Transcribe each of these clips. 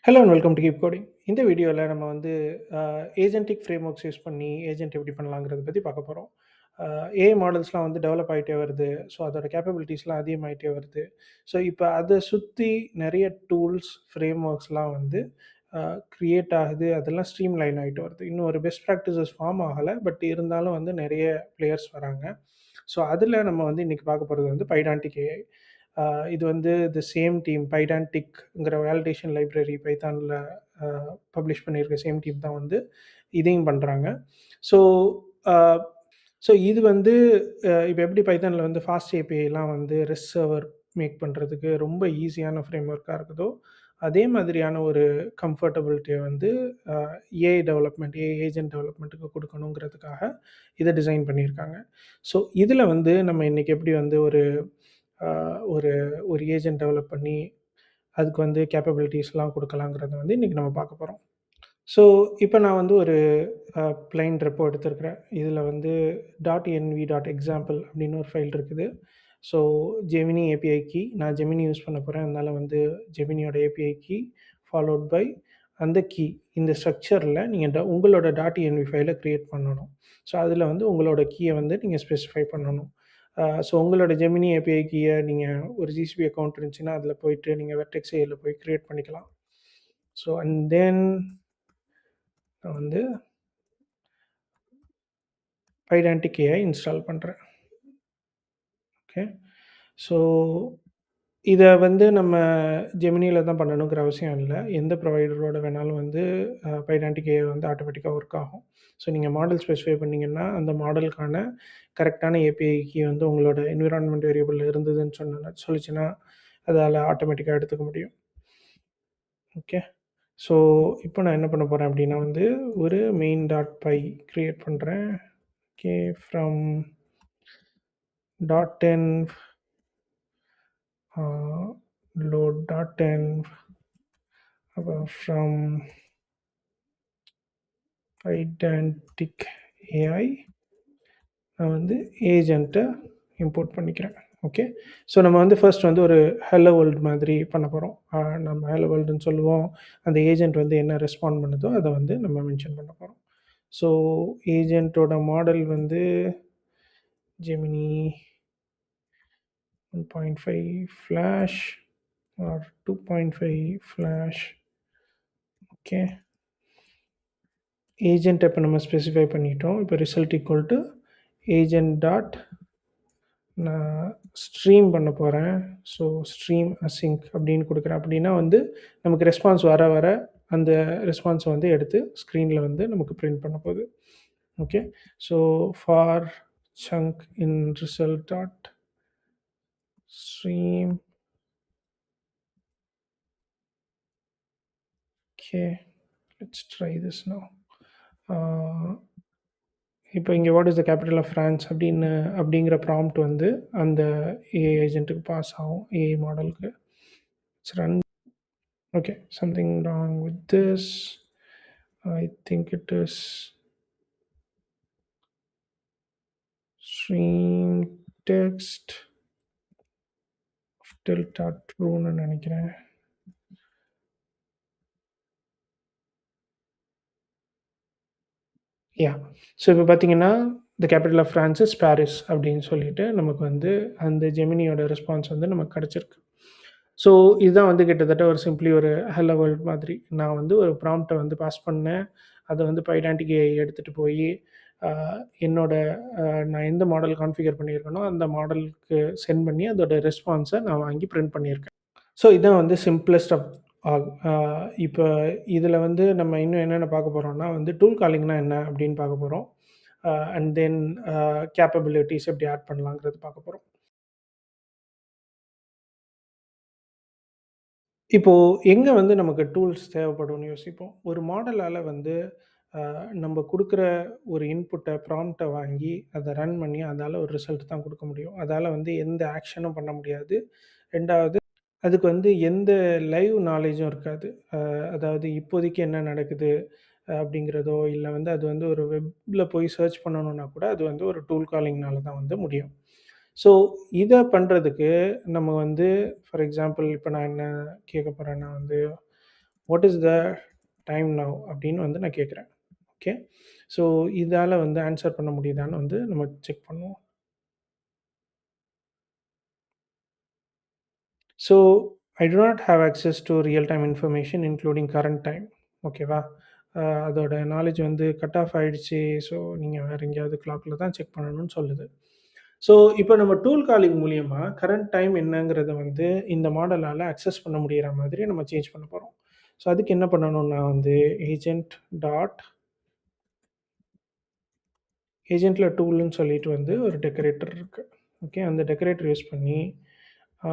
Hello and welcome to keep coding. இந்த வீடியோவில் நம்ம வந்து ஏஜென்டிக் ஃப்ரேம் ஒர்க்ஸ் யூஸ் பண்ணி ஏஜென்ட் எப்படி பண்ணலாங்கிறத பற்றி பார்க்க போகிறோம். ஏஐ மாடல்ஸ்லாம் வந்து டெவலப் ஆகிட்டே வருது. ஸோ அதோட கேப்பபிலிட்டிஸ்லாம் அதிகமாகிட்டே வருது. ஸோ இப்போ அதை சுற்றி நிறைய டூல்ஸ், ஃப்ரேம் ஒர்க்ஸ்லாம் வந்து க்ரியேட் ஆகுது. அதெல்லாம் ஸ்ட்ரீம் லைன் ஆகிட்டு வருது. இன்னும் ஒரு பெஸ்ட் ப்ராக்டிசஸ் ஃபார்ம் ஆகலை. பட் இருந்தாலும் வந்து நிறைய பிளேயர்ஸ் வராங்க. ஸோ அதில் நம்ம வந்து இன்றைக்கி பார்க்க போகிறது வந்து பைடான்டிக் ஏஐ. இது வந்து தி சேம் டீம் பைடான்டிக்ங்கிற வேலிடேஷன் லைப்ரரி பைத்தானில் பப்ளிஷ் பண்ணியிருக்க சேம் டீம் தான் வந்து இதையும் பண்ணுறாங்க. ஸோ ஸோ இது வந்து இப்போ எப்படி பைத்தானில் வந்து ஃபாஸ்ட் ஏபிஐலாம் வந்து ரெஸ்ட் சர்வர் மேக் பண்ணுறதுக்கு ரொம்ப ஈஸியான ஃப்ரேம் ஒர்க்காக இருக்குதோ, அதே மாதிரியான ஒரு கம்ஃபர்டபிலிட்டியை வந்து ஏஐ டெவலப்மெண்ட், ஏஐ ஏஜென்ட் டெவலப்மெண்ட்டுக்கு கொடுக்கணுங்கிறதுக்காக இதை டிசைன் பண்ணியிருக்காங்க. ஸோ இதில் வந்து நம்ம இன்றைக்கி எப்படி வந்து ஒரு ஒரு ஒரு ஏஜென்ட் டெவலப் பண்ணி அதுக்கு வந்து கேப்பபிலிட்டிஸ்லாம் கொடுக்கலாங்கிறத வந்து இன்றைக்கி நம்ம பார்க்க போகிறோம். ஸோ இப்போ நான் வந்து ஒரு ப்ளைன் ரெப்போ எடுத்திருக்கிறேன். இதில் வந்து .env.example அப்படின்னு ஒரு ஃபைல் இருக்குது. ஸோ ஜெமினி ஏபிஐ கீ, நான் ஜெமினி யூஸ் பண்ண போகிறேன். அதனால் வந்து ஜெமினியோட ஏபிஐ கீ ஃபாலோட் பை அந்த கீ. இந்த ஸ்ட்ரக்சரில் நீங்கள் உங்களோட .env ஃபைலை க்ரியேட் பண்ணணும். ஸோ அதில் வந்து உங்களோட கீயை வந்து நீங்கள் ஸ்பெசிஃபை பண்ணணும். ஸோ உங்களோட ஜெமினி ஏபிஐ கீயை நீங்கள் ஒரு ஜிசிபி அக்கௌண்ட் இருந்துச்சுன்னா அதில் போயிட்டு நீங்கள் வெர்டெக்ஸ் ஏஐயில் போய் க்ரியேட் பண்ணிக்கலாம். ஸோ அண்ட் தென் நான் வந்து பைடான்டிக் ஏஐ இன்ஸ்டால் பண்ணுறேன். ஓகே. ஸோ இதை வந்து நம்ம ஜெமினியில் தான் பண்ணணுங்கிற அவசியம் இல்லை. எந்த ப்ரொவைடரோட வேணாலும் வந்து பைடான்டிக் ஏஐ வந்து ஆட்டோமேட்டிக்காக ஒர்க் ஆகும். ஸோ நீங்கள் மாடல் ஸ்பெசிஃபை பண்ணிங்கன்னா அந்த மாடலுக்கான கரெக்டான ஏபிஐ கீ வந்து உங்களோட என்விரான்மெண்ட் வேரியபிளில் இருந்ததுன்னு சொல்லிச்சுன்னா அதால் ஆட்டோமேட்டிக்காக எடுத்துக்க முடியும். ஓகே. ஸோ இப்போ நான் என்ன பண்ண போகிறேன் அப்படின்னா வந்து ஒரு main.py க்ரியேட் பண்ணுறேன். Okay. From .env load .env from Pydantic AI நான் வந்து ஏஜென்ட்டை இம்போர்ட் பண்ணிக்கிறேன். ஓகே. ஸோ நம்ம வந்து ஃபர்ஸ்ட் வந்து ஒரு ஹலோ வேர்ல்டு மாதிரி பண்ண போகிறோம். நம்ம ஹலோ வேர்ல்டுன்னு சொல்லுவோம். அந்த ஏஜென்ட் வந்து என்ன ரெஸ்பாண்ட் பண்ணுதோ அதை வந்து நம்ம மென்ஷன் பண்ண போகிறோம். ஸோ ஏஜென்ட்டோட மாடல் வந்து Gemini 1.5 flash or 2.5 flash. Okay. Agent இப்போ நம்ம ஸ்பெசிஃபை பண்ணிட்டோம். இப்போ result equal to agent dot நான் ஸ்ட்ரீம் பண்ண போகிறேன். ஸோ ஸ்ட்ரீம் அசிங்க் அப்படின்னு கொடுக்குறேன். அப்படின்னா வந்து நமக்கு ரெஸ்பான்ஸ் வர வர அந்த ரெஸ்பான்ஸை வந்து எடுத்து ஸ்க்ரீனில் வந்து நமக்கு பிரிண்ட் பண்ண போகுது. Okay. So for chunk in result dot stream. Okay, let's try this now. இப்போ இங்கே what is the capital of France அப்படிங்கிற ப்ராம்ப்ட் வந்து அந்த ஏஐ ஏஜென்ட்டுக்கு பாஸ் ஆகும், ஏஐ மாடலுக்கு. It's run. Okay, something wrong with this. I think it is stream text delta ட்ரூன்னு நினைக்கிறேன். யா. ஸோ இப்போ பார்த்தீங்கன்னா the capital of France is Paris அப்படின்னு சொல்லிட்டு நமக்கு வந்து அந்த ஜெமினியோட ரெஸ்பான்ஸ் வந்து நமக்கு கிடச்சிருக்கு. ஸோ இதுதான் வந்து கிட்டத்தட்ட ஒரு சிம்பிளி ஒரு ஹலோ வேர்ல்ட் மாதிரி. நான் வந்து ஒரு ப்ராம்ப்டை வந்து பாஸ் பண்ணேன். அதை வந்து பைடான்டிக் ஏஐ எடுத்துகிட்டு போய் என்னோட நான் எந்த மாடல் கான்ஃபிகர் பண்ணியிருக்கேனோ அந்த மாடலுக்கு சென்ட் பண்ணி அதோட ரெஸ்பான்ஸை நான் வாங்கி பிரிண்ட் பண்ணியிருக்கேன். ஸோ இதுதான் வந்து சிம்பிளஸ்ட் ஆஃப் ஆல். இப்போ இதில் வந்து நம்ம இன்னும் என்னென்ன பார்க்க போகிறோம்னா வந்து டூல் காலிங்னா என்ன அப்படின்னு பார்க்க போகிறோம். அண்ட் தென் கேப்பபிலிட்டிஸ் எப்படி ஆட் பண்ணலாங்கிறது பார்க்க போகிறோம். இப்போது எங்கே வந்து நமக்கு டூல்ஸ் தேவைப்படும்னு யோசிப்போம். ஒரு மாடலால் வந்து நம்ம கொடுக்குற ஒரு இன்புட்டை ப்ராம்ப்டை வாங்கி அதை ரன் பண்ணி அதால் ஒரு ரிசல்ட் தான் கொடுக்க முடியும். அதால் வந்து எந்த ஆக்ஷனும் பண்ண முடியாது. 2வது அதுக்கு வந்து எந்த லைவ் நாலேஜும் இருக்காது. அதாவது இப்போதைக்கு என்ன நடக்குது அப்படிங்கிறதோ, இல்லை வந்து அது வந்து ஒரு வெப்ல போய் சர்ச் பண்ணணும்னா கூட அது வந்து ஒரு டூல் காலிங்னால தான் வந்து முடியும். ஸோ இதை பண்ணுறதுக்கு நம்ம வந்து ஃபார் எக்ஸாம்பிள் இப்போ நான் என்ன கேட்க போகிறேன்னா வந்து what is the time now அப்படின்னு வந்து நான் கேட்குறேன். ஓகே. ஸோ இதால் வந்து ஆன்சர் பண்ண முடியுதான்னு வந்து நம்ம செக் பண்ணுவோம். So I do not have access to real time information including current time. ஓகேவா? அதோட நாலேட்ஜ் வந்து கட் ஆஃப் ஆயிடுச்சு. ஸோ நீங்க வேற எங்கேயாவது கிளாக்ல தான் செக் பண்ணணும்னு சொல்லுது. ஸோ இப்போ நம்ம டூல் காலிங் மூலியமா கரண்ட் டைம் என்னங்கிறத வந்து இந்த மாடலால அக்சஸ் பண்ண முடியிற மாதிரி நம்ம சேஞ்ச் பண்ண போறோம். ஸோ அதுக்கு என்ன பண்ணணும்னா வந்து ஏஜென்ட் டாட் ஏஜென்ட்ல டூல்ன்னு சொல்லிட்டு வந்து ஒரு டெக்கரேட்டர் இருக்கு. ஓகே. அந்த டெக்கரேட்டர் யூஸ் பண்ணி ஆ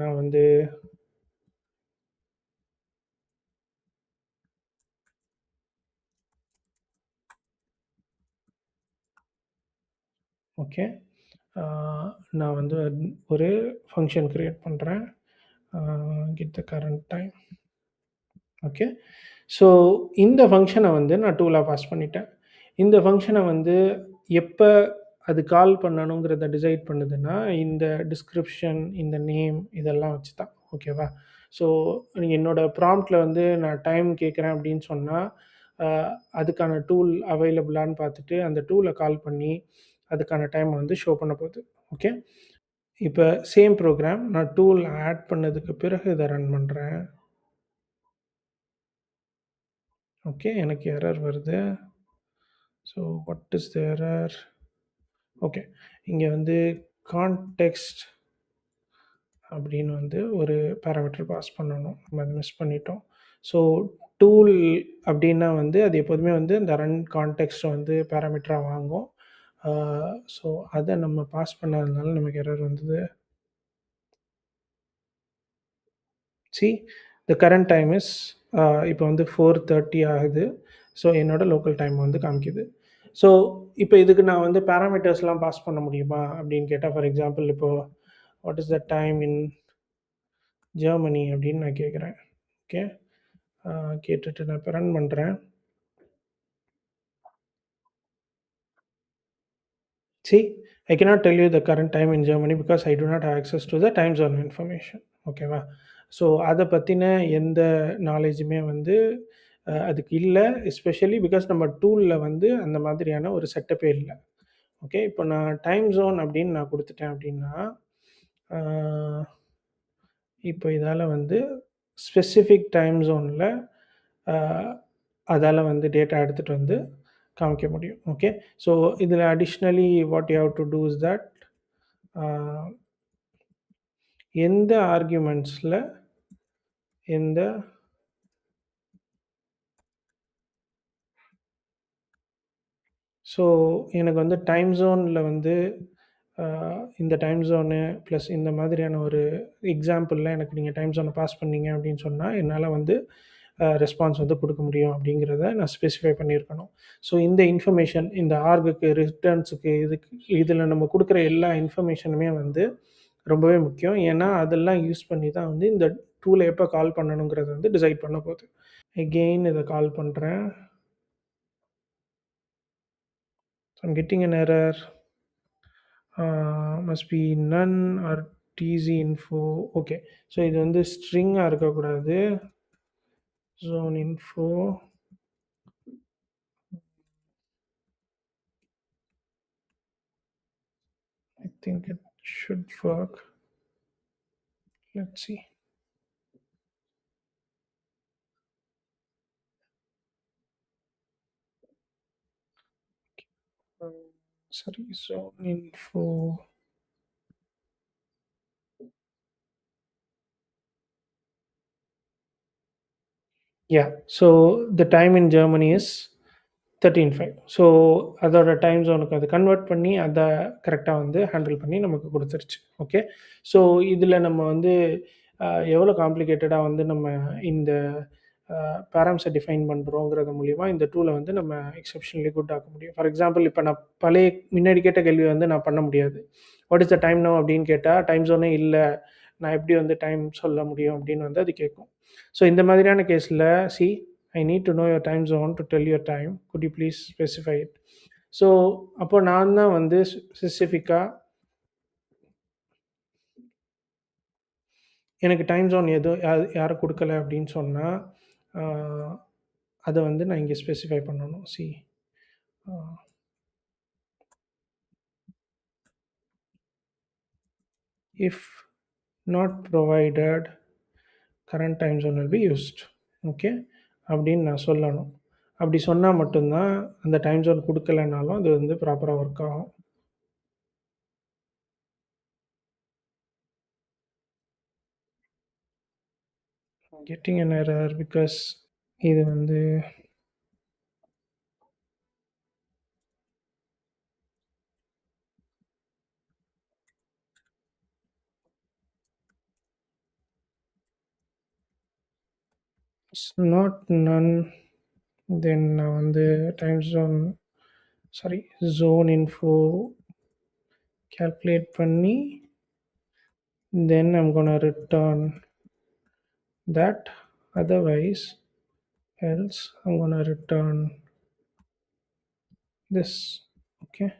நான் வந்து ஓகே. ஆ நான் வந்து ஒரு ஃபங்ஷன் கிரியேட் பண்றேன். Ah get the current time. Okay. So இந்த ஃபங்ஷன வந்து நான் டூலா பாஸ் பண்ணிட்டேன். இந்த ஃபங்ஷன வந்து எப்ப அது கால் பண்ணணுங்கிறத டிசைட் பண்ணுதுன்னா, இந்த டிஸ்கிரிப்ஷன், இந்த நேம் இதெல்லாம் வச்சு தான். ஓகேவா? ஸோ என்னோட ப்ராம்ப்ட்ல வந்து நான் டைம் கேட்குறேன் அப்படின்னு சொன்னா, அ அதுக்கான டூல் அவைலபிளான்னு பார்த்துட்டு, அந்த டூல கால் பண்ணி, அதுக்கான டைம வந்து ஷோ பண்ண போகுது. ஓகே. இப்ப சேம் ப்ரோகிராம் நான் டூல் ஆட் பண்ணதுக்கு பிறகு இத ரன் பண்றேன். ஓகே. எனக்கு எரர் வருது. So what is the error? Okay. இங்க வந்து கான்டெக்ஸ்ட் அப்படின்னு வந்து ஒரு பாராமீட்டர் பாஸ் பண்ணணும். நம்ம அத மிஸ் பண்ணிட்டோம். ஸோ டூல் அப்படின்னா வந்து அது எப்போதுமே வந்து இந்த ரன் கான்டெக்ஸ்ட் வந்து பாராமீட்டரா வாங்கும். ஆ ஸோ அத நம்ம பாஸ் பண்ணாதனால நமக்கு எரர் வந்தது. See the current time is இப்போ வந்து 4:30 ஆகுது. ஸோ என்னோட லோக்கல் டைம் வந்து காமிக்குது. ஸோ இப்போ இதுக்கு நான் வந்து பாராமீட்டர்ஸ்லாம் பாஸ் பண்ண முடியுமா? அப்படின்னு கேட்டா, ஃபார் எக்ஸாம்பிள் இப்போ what is the time in Germany அப்படின்னு நான் கேட்குறேன். ஓகே. கேட்டுட்டு நான் இப்போ ரன் பண்றேன். See, I cannot tell you the current time in Germany because I do not have access to the time zone information. ஓகேவா? So அத பத்தின எந்த நாலேட்ஜுமே வந்து அதுக்கு இல்ல. எஸ்பெஷலி பிகாஸ் நம்ம டூல்ல வந்து அந்த மாதிரியான ஒரு செட்டப்பே இல்ல. ஓகே. இப்போ நான் டைம் ஜோன் அப்படின்னு நான் குடுத்துட்டேன் அப்படின்னா, ஆ இப்போ இதால வந்து ஸ்பெசிஃபிக் டைம் ஜோன்ல அ அதால வந்து டேட்டா எடுத்துட்டு வந்து காமிக்க முடியும். ஓகே. ஸோ இதில additionally what you have to do is that ah எந்த ஆர்குமெண்ட்ஸ்ல எந்த ஸோ எனக்கு வந்து டைம் ஜோன்ல வந்து அ இந்த டைம் ஜோனு ப்ளஸ் இந்த மாதிரியான ஒரு எக்ஸாம்பிள்ல எனக்கு நீங்க டைம் ஜோன பாஸ் பண்ணீங்க அப்படின்னு சொன்னா, என்னால வந்து ரெஸ்பான்ஸ் வந்து குடுக்க முடியும் அப்படிங்கிறத நான் ஸ்பெசிஃபை பண்ணியிருக்கணும். ஸோ இந்த இன்ஃபர்மேஷன் இந்த ஆர்குக்கு, ரிட்டர்ன்ஸுக்கு இதுக்கு இதில நம்ம குடுக்குற எல்லா இன்ஃபர்மேஷனுமே வந்து ரொம்பவே முக்கியம். ஏன்னா, அதெல்லாம் யூஸ் பண்ணி தான் வந்து இந்த டூல எப்ப கால் பண்ணணுங்கிறத வந்து டிசைட் பண்ண போது. அகெயின் இத கால் பண்றேன். I am getting an error. Must be none or tz info. Okay. So இது வந்து ஸ்ட்ரிங்கா இருக்கக்கூடாது. Zone info. I think it should work. Let's see. சரி. ஜோன் இன்ஃபோ. Yeah. So the time in Germany is 13:05. So அதோட time ஜோனுக்கு அது கன்வெர்ட் பண்ணி அத கரெக்ட்டா வந்து ஹேண்டில் பண்ணி நமக்கு குடுத்துருச்சு. ஓகே. ஸோ இதில நம்ம வந்து எவ்வளோ காம்ப்ளிகேட்டடா வந்து நம்ம இந்த பேராம்ஸ டிஃபைன் பண்றோங்கிறது மூலியமா இந்த டூல வந்து நம்ம எக்செப்ஷனலி குட் ஆக்க முடியும். ஃபார் எக்ஸாம்பிள் இப்ப நான் பழைய முன்னாடி கேட்ட கேள்விய வந்து நான் பண்ண முடியாது. What is the time now அப்படின்னு கேட்டா, டைம் ஜோனே இல்ல. நான் எப்படி வந்து டைம் சொல்ல முடியும் அப்படின்னு வந்து அது கேட்கும். ஸோ இந்த மாதிரியான கேஸ்ல see I need to know your time zone to tell your time. Could you please specify it. So அப்போ நான் தான் வந்து ஸ்பெசிஃபிக்கா எனக்கு டைம் ஜோன் எதுவும் யாரும் குடுக்கல அப்படின்னு சொன்னா, ஆ அத வந்து நான் இங்க ஸ்பெசிஃபை பண்ணணும். Uh if not provided current time zone will be used. Okay. அப்படின்னு நான் சொல்லணும். அப்படி சொன்னா மட்டும் தான் அந்த டைம் ஜோன் குடுக்கலனாலும் அது வந்து ப்ராப்பரா ஒர்க் ஆகும். கெட்டிங் அன் எரர் பிகாஸ் இது வந்து நாட் நன். தென் நான் வந்து time zone sorry zone info calculate பண்ணி then I'm gonna return that, otherwise else I'm gonna return this. Okay.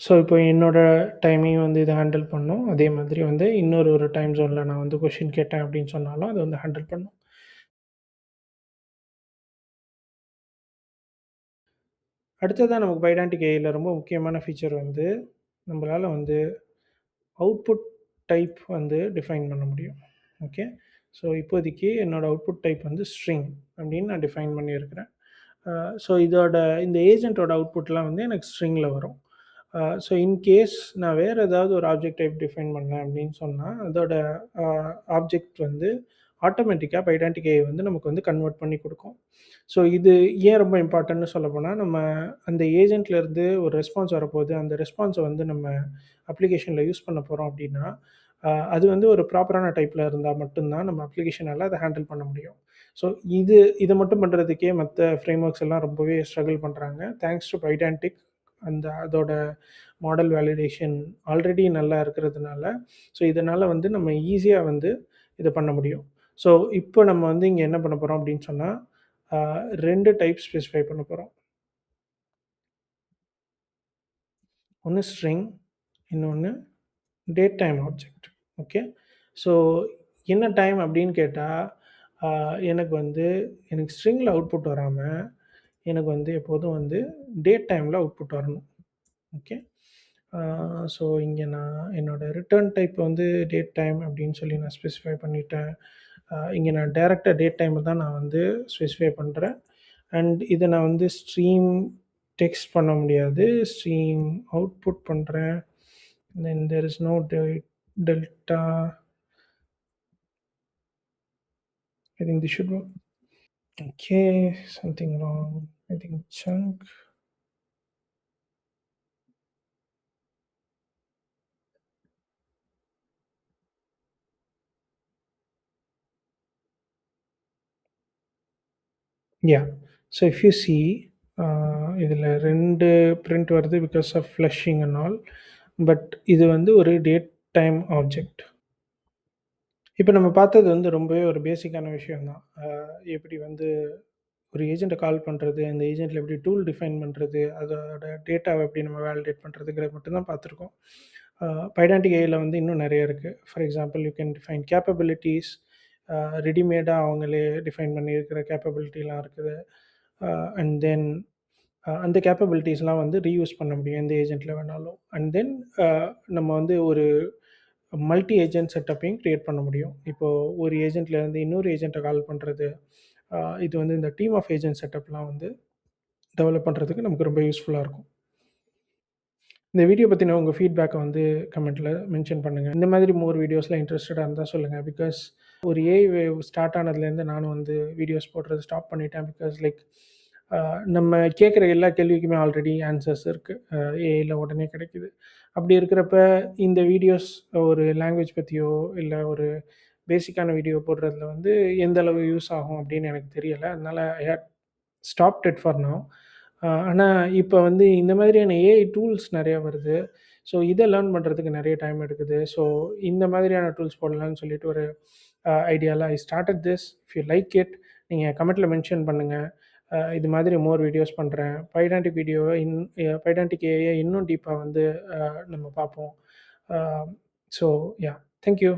So இப்போ என்னோட டைமையும் வந்து இதை ஹேண்டில் பண்ணும். அதே மாதிரி வந்து ஒரு டைம் ஜோனில் நான் வந்து கொஷின் கேட்டேன் அப்படின்னு சொன்னாலும் அது வந்து ஹேண்டில் பண்ணும். அடுத்ததான் நமக்கு பைடான்டிக் ஏஐல ரொம்ப முக்கியமான ஃபீச்சர் வந்து நம்மளால வந்து அவுட்புட் டைப் வந்து டிஃபைன் பண்ண முடியும். ஓகே. ஸோ இப்போதைக்கு என்னோட அவுட்புட் டைப் வந்து ஸ்ட்ரிங் அப்படின்னு நான் டிஃபைன் பண்ணியிருக்கிறேன். ஸோ இந்த ஏஜென்ட்டோட அவுட்புட்லாம் வந்து எனக்கு ஸ்ட்ரிங்கில் வரும். ஸோ இன்கேஸ் நான் வேறு ஏதாவது ஒரு ஆப்ஜெக்ட் டைப் டிஃபைன் பண்ணேன் அப்படின்னு சொன்னால் அதோட ஆப்ஜெக்ட் வந்து ஆட்டோமேட்டிக்காக பைடான்டிக் ஏஐ வந்து நமக்கு வந்து கன்வெர்ட் பண்ணி கொடுக்கும். ஸோ இது ஏன் ரொம்ப இம்பார்ட்டன்ட்னு சொல்லப்போனால் நம்ம அந்த ஏஜென்ட்லேருந்து ஒரு ரெஸ்பான்ஸ் வரப்போகுது. அந்த ரெஸ்பான்ஸை வந்து நம்ம அப்ளிகேஷனில் யூஸ் பண்ண போகிறோம் அப்படின்னா அது வந்து ஒரு ப்ராப்பரான டைப்பில் இருந்தால் மட்டும்தான் நம்ம அப்ளிகேஷனால் அதை ஹேண்டில் பண்ண முடியும். ஸோ இதை மட்டும் பண்ணுறதுக்கே மற்ற ஃப்ரேம் ஒர்க்ஸ் எல்லாம் ரொம்பவே ஸ்ட்ரகிள் பண்ணுறாங்க. தேங்க்ஸ் டு பைடான்டிக் அதோட மாடல் வேலிடேஷன் ஆல்ரெடி நல்லா இருக்கிறதுனால ஸோ இதனால் வந்து நம்ம ஈஸியாக வந்து இதை பண்ண முடியும். ஸோ இப்போ நம்ம வந்து இங்கே என்ன பண்ண போகிறோம் அப்படின்னு சொன்னால் 2 டைப் ஸ்பெசிஃபை பண்ண போகிறோம். ஒன்று ஸ்ட்ரிங், இன்னொன்று date time object. Okay. So என்ன டைம் அப்படின்னு கேட்டால் எனக்கு ஸ்ட்ரிங்கில் அவுட்புட் வராமல் எனக்கு வந்து எப்போதும் வந்து டேட் டைமில் அவுட்புட் வரணும். ஓகே. ஸோ இங்கே நான் என்னோடய ரிட்டர்ன் டைப் வந்து டேட் டைம் அப்படின்னு சொல்லி நான் ஸ்பெசிஃபை பண்ணிட்டேன். இங்கே நான் டைரெக்டாக டேட் டைமை தான் நான் வந்து ஸ்பெசிஃபை பண்ணுறேன். அண்ட் இதை நான் வந்து ஸ்ட்ரீம் டெக்ஸ்ட் பண்ண முடியாது. ஸ்ட்ரீம் அவுட்புட் பண்ணுறேன். Then there is no delta. I think this should work. Okay, something wrong. I think chunk. Yeah. So if you see, இதில் 2 பிரிண்ட் வருது because of flushing and all. But இது வந்து ஒரு date time object. இப்போ நம்ம பார்த்தது வந்து ரொம்பவே ஒரு பேசிக்கான விஷயம் தான். எப்படி வந்து ஒரு ஏஜெண்ட்டை கால் பண்ணுறது, அந்த ஏஜெண்ட்டில் எப்படி டூல் டிஃபைன் பண்ணுறது, அதோட டேட்டாவை எப்படி நம்ம வேலிடேட் பண்ணுறதுங்கிறது மட்டும் தான் பார்த்துருக்கோம். பைடான்டிக் ஏஐல வந்து இன்னும் நிறைய இருக்குது. For example you can define capabilities. ரெடிமேடாக அவங்களே டிஃபைன் பண்ணியிருக்கிற கேப்பபிலிட்டிலாம் இருக்குது. அண்ட் தென் அந்த கேப்பபிலிட்டிஸ்லாம் வந்து ரீயூஸ் பண்ண முடியும் எந்த ஏஜெண்ட்டில் வேணாலும். அண்ட் தென் நம்ம வந்து ஒரு மல்டி ஏஜென்ட் செட்டப்பையும் க்ரியேட் பண்ண முடியும். இப்போது ஒரு ஏஜெண்ட்லேருந்து இன்னொரு ஏஜெண்ட்டை கால் பண்ணுறது, இது வந்து இந்த டீம் ஆஃப் ஏஜென்ட் செட்டப்லாம் வந்து டெவலப் பண்ணுறதுக்கு நமக்கு ரொம்ப யூஸ்ஃபுல்லாக இருக்கும். இந்த வீடியோ பற்றின உங்கள் ஃபீட்பேக்கை வந்து கமெண்ட்டில் மென்ஷன் பண்ணுங்கள். இந்த மாதிரி மோர் வீடியோஸில் இன்ட்ரெஸ்டடாக இருந்தால் சொல்லுங்கள். பிகாஸ் ஒரு ஏஐ வேவ் ஸ்டார்ட் ஆனதுலேருந்து நானும் வந்து வீடியோஸ் போடுறது ஸ்டாப் பண்ணிட்டேன். பிகாஸ் லைக் நம்ம கேட்குற எல்லா கேள்விக்குமே ஆல்ரெடி ஆன்சர்ஸ் இருக்குது. ஏஐயில் உடனே கிடைக்குது. அப்படி இருக்கிறப்ப இந்த வீடியோஸ் ஒரு லாங்குவேஜ் பற்றியோ இல்லை ஒரு பேசிக்கான வீடியோ போடுறதுல வந்து எந்த அளவு யூஸ் ஆகும் அப்படின்னு எனக்கு தெரியலை. அதனால் I had stopped it for now. ஆனால் இப்போ வந்து இந்த மாதிரியான ஏஐ டூல்ஸ் நிறையா வருது. ஸோ இதை லேர்ன் பண்ணுறதுக்கு நிறைய டைம் எடுக்குது. ஸோ இந்த மாதிரியான டூல்ஸ் போடலான்னு சொல்லிட்டு ஒரு ஐடியாவில் I started this. If you like it நீங்கள் கமெண்ட்டில் மென்ஷன் பண்ணுங்கள். இது மாதிரி மோர் வீடியோஸ் பண்ணுறேன். பைடான்டிக் வீடியோவை பைடான்டிக் ஏஐ இன்னும் டீப்பா வந்து நம்ம பார்ப்போம். So yeah, thank you.